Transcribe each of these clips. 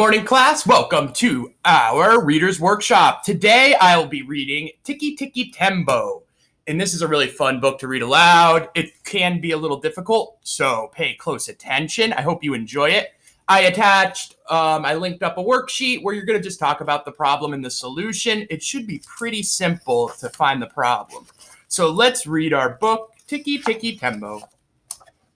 morning, class. Welcome to our Reader's Workshop. Today, I will be reading Tikki, Tembo. And this is a really fun book to read aloud. It can be a little difficult, so pay close attention. I hope you enjoy it. I linked up a worksheet where you're going to just talk about the problem and the solution. It should be pretty simple to find the problem. So let's read our book, Tikki, Tembo.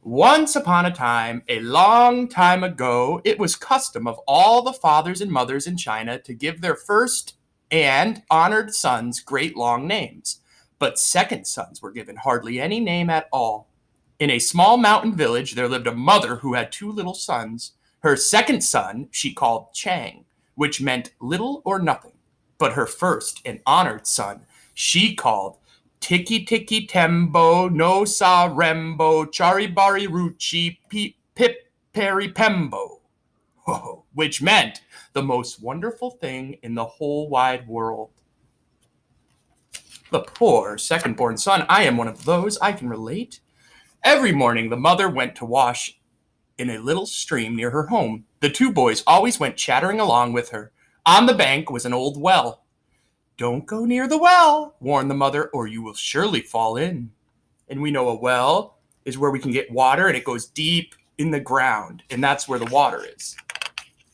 Once upon a time, a long time ago, it was custom of all the fathers and mothers in China to give their first and honored sons great long names. But second sons were given hardly any name at all. In a small mountain village, there lived a mother who had two little sons. Her second son she called Chang, which meant little or nothing. But her first and honored son she called Tikki, Tembo, no sa rembo, chari bari ruchi, pip peri pembo, which meant the most wonderful thing in the whole wide world. The poor second-born son, I am one of those, I can relate. Every morning the mother went to wash in a little stream near her home. The two boys always went chattering along with her. On the bank was an old well. "Don't go near the well," warned the mother, "or you will surely fall in." And we know a well is where we can get water, and it goes deep in the ground, and that's where the water is.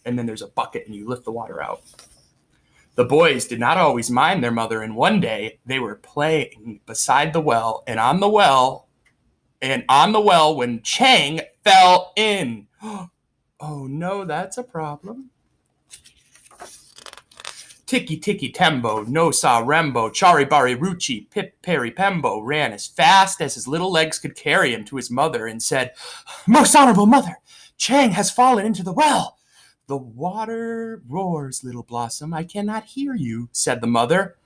And then there's a bucket, and you lift the water out. The boys did not always mind their mother, and one day they were playing beside the well, and on the well, when Chang fell in. Oh no, that's a problem. Tikki, Tembo, no sa rembo, chari bari ruchi, pip peri pembo ran as fast as his little legs could carry him to his mother and said, "Most honorable mother, Chang has fallen into the well." "The water roars, little blossom, I cannot hear you," said the mother.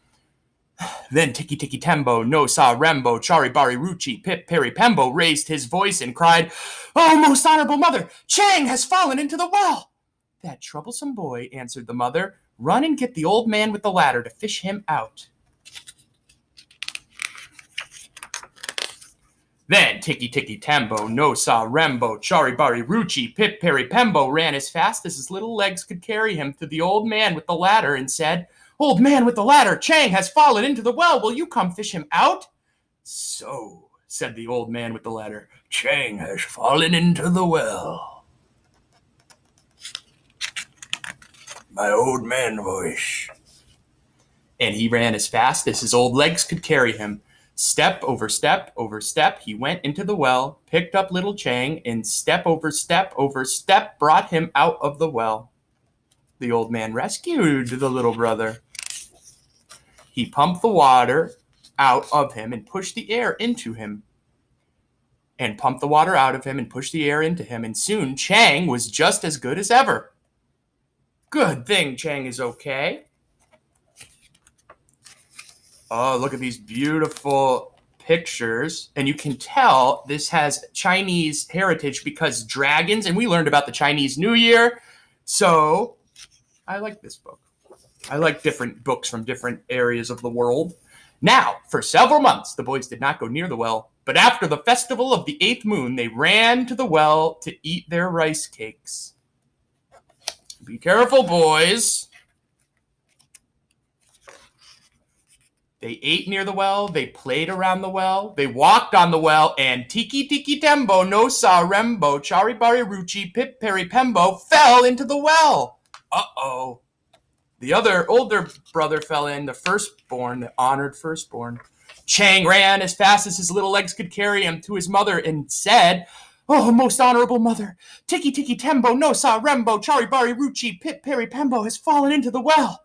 Then Tikki, Tembo, no sa rembo, chari bari ruchi, pip peri pembo raised his voice and cried, "Oh, most honorable mother, Chang has fallen into the well." "That troublesome boy," answered the mother. "Run and get the old man with the ladder to fish him out." Then Tikki, Tembo, no sa rembo, chari bari ruchi, pip peri pembo ran as fast as his little legs could carry him to the old man with the ladder and said, "Old man with the ladder, Chang has fallen into the well. Will you come fish him out?" "So," said the old man with the ladder, "Chang has fallen into the well." My old man voice. And he ran as fast as his old legs could carry him. Step over step over step, he went into the well, picked up little Chang, and step over step brought him out of the well. The old man rescued the little brother. He pumped the water out of him and pushed the air into him. And soon Chang was just as good as ever. Good thing Chang is okay. Oh, look at these beautiful pictures. And you can tell this has Chinese heritage because dragons, and we learned about the Chinese New Year. So I like this book. I like different books from different areas of the world. Now, for several months, the boys did not go near the well. But after the festival of the 8th moon, they ran to the well to eat their rice cakes. Be careful, boys. They ate near the well, they played around the well, they walked on the well, and Tikki, Tembo, no sa rembo, chari bari ruchi, pip peri pembo fell into the well. Uh-oh. The other older brother fell in, the firstborn, the honored firstborn. Chang ran as fast as his little legs could carry him to his mother and said, "Oh, most honorable mother, Tikki, Tembo, no sa rembo, chari bari ruchi, pip peri pembo has fallen into the well."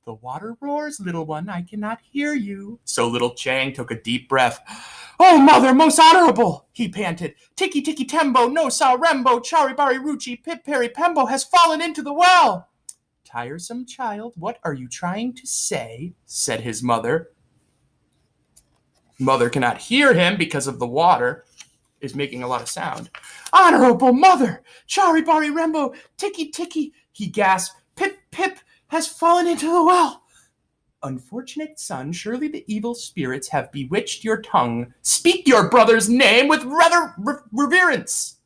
"The water roars, little one, I cannot hear you." So little Chang took a deep breath. "Oh, mother, most honorable," he panted. "Tikki, Tembo, no sa rembo, chari bari ruchi, pip peri pembo has fallen into the well." "Tiresome child, what are you trying to say?" said his mother. Mother cannot hear him because of the water is making a lot of sound. "Honorable mother, chari bari rembo, Tikki, he gasped. Pip has fallen into the well." "Unfortunate son, surely the evil spirits have bewitched your tongue. Speak your brother's name with reverence."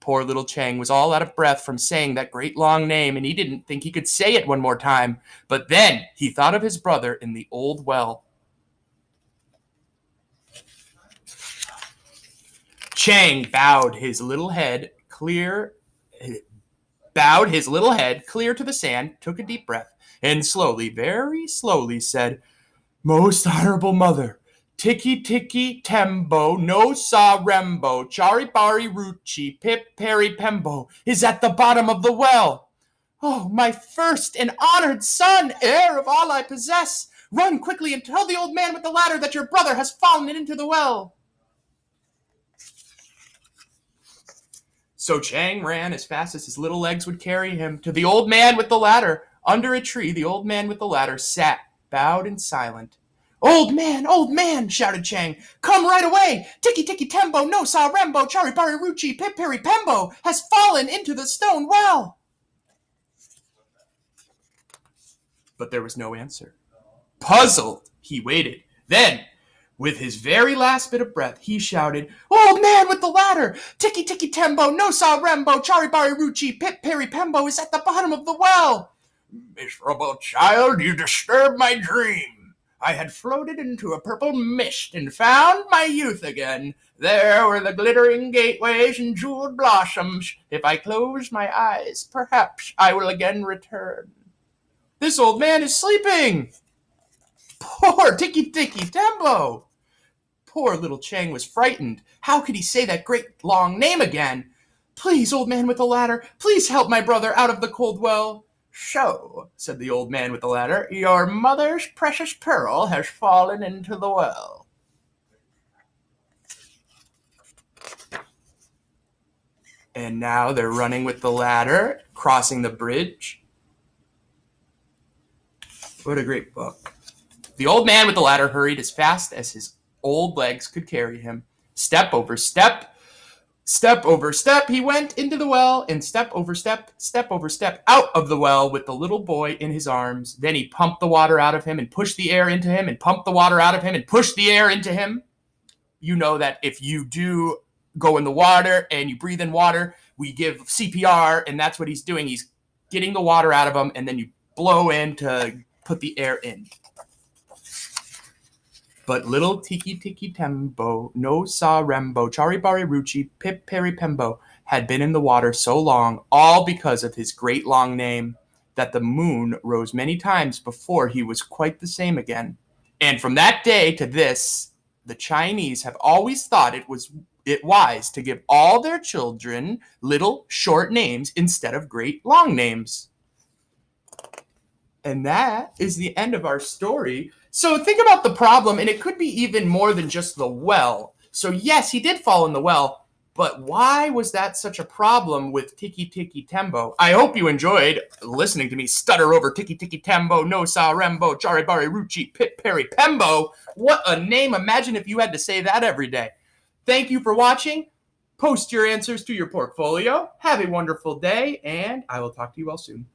Poor little Chang was all out of breath from saying that great long name, and he didn't think he could say it one more time. But then he thought of his brother in the old well. Chang bowed his little head clear to the sand, took a deep breath, and slowly, very slowly said, "Most honorable mother, Tikki Tikki Tembo, no sa rembo, chari bari ruchi, pip peri pembo is at the bottom of the well. Oh, my first and honored son, heir of all I possess, run quickly and tell the old man with the ladder that your brother has fallen into the well." So Chang ran as fast as his little legs would carry him to the old man with the ladder. Under a tree, the old man with the ladder sat, bowed and silent. Old man, shouted Chang, "come right away! Tikki Tikki Tembo, no sa rembo, chari bari ruchi, pip peri pembo has fallen into the stone well." But there was no answer. Puzzled, he waited. Then, with his very last bit of breath, he shouted, "Old man with the ladder! Tikki Tikki Tembo, no sa rembo, chari bari ruchi, pip peri pembo is at the bottom of the well." "Miserable child, you disturb my dream. I had floated into a purple mist and found my youth again. There were the glittering gateways and jeweled blossoms. If I close my eyes, perhaps I will again return." This old man is sleeping. Poor Tikki Tikki Tembo! Poor little Chang was frightened. How could he say that great long name again? "Please, old man with the ladder, please help my brother out of the cold well." "So," said the old man with the ladder, "your mother's precious pearl has fallen into the well." And now they're running with the ladder, crossing the bridge. What a great book. The old man with the ladder hurried as fast as his old legs could carry him. Step over step he went into the well, and step over step out of the well with the little boy in his arms. Then he pumped the water out of him and pushed the air into him and pumped the water out of him and pushed the air into him. You know that if you do go in the water and you breathe in water, we give CPR, and that's what he's doing. He's getting the water out of him, and then you blow in to put the air in. But little Tikki Tikki Tembo, no sa rembo, chari bari ruchi, pip peri pembo had been in the water so long, all because of his great long name, that the moon rose many times before he was quite the same again. And from that day to this, the Chinese have always thought it wise to give all their children little short names instead of great long names. And that is the end of our story. So think about the problem, and it could be even more than just the well. So yes, he did fall in the well, but why was that such a problem with Tikki Tikki Tembo? I hope you enjoyed listening to me stutter over Tikki Tikki Tembo, no sa rembo, chari bari ruchi, pip peri pembo. What a name. Imagine if you had to say that every day. Thank you for watching. Post your answers to your portfolio. Have a wonderful day, and I will talk to you all soon.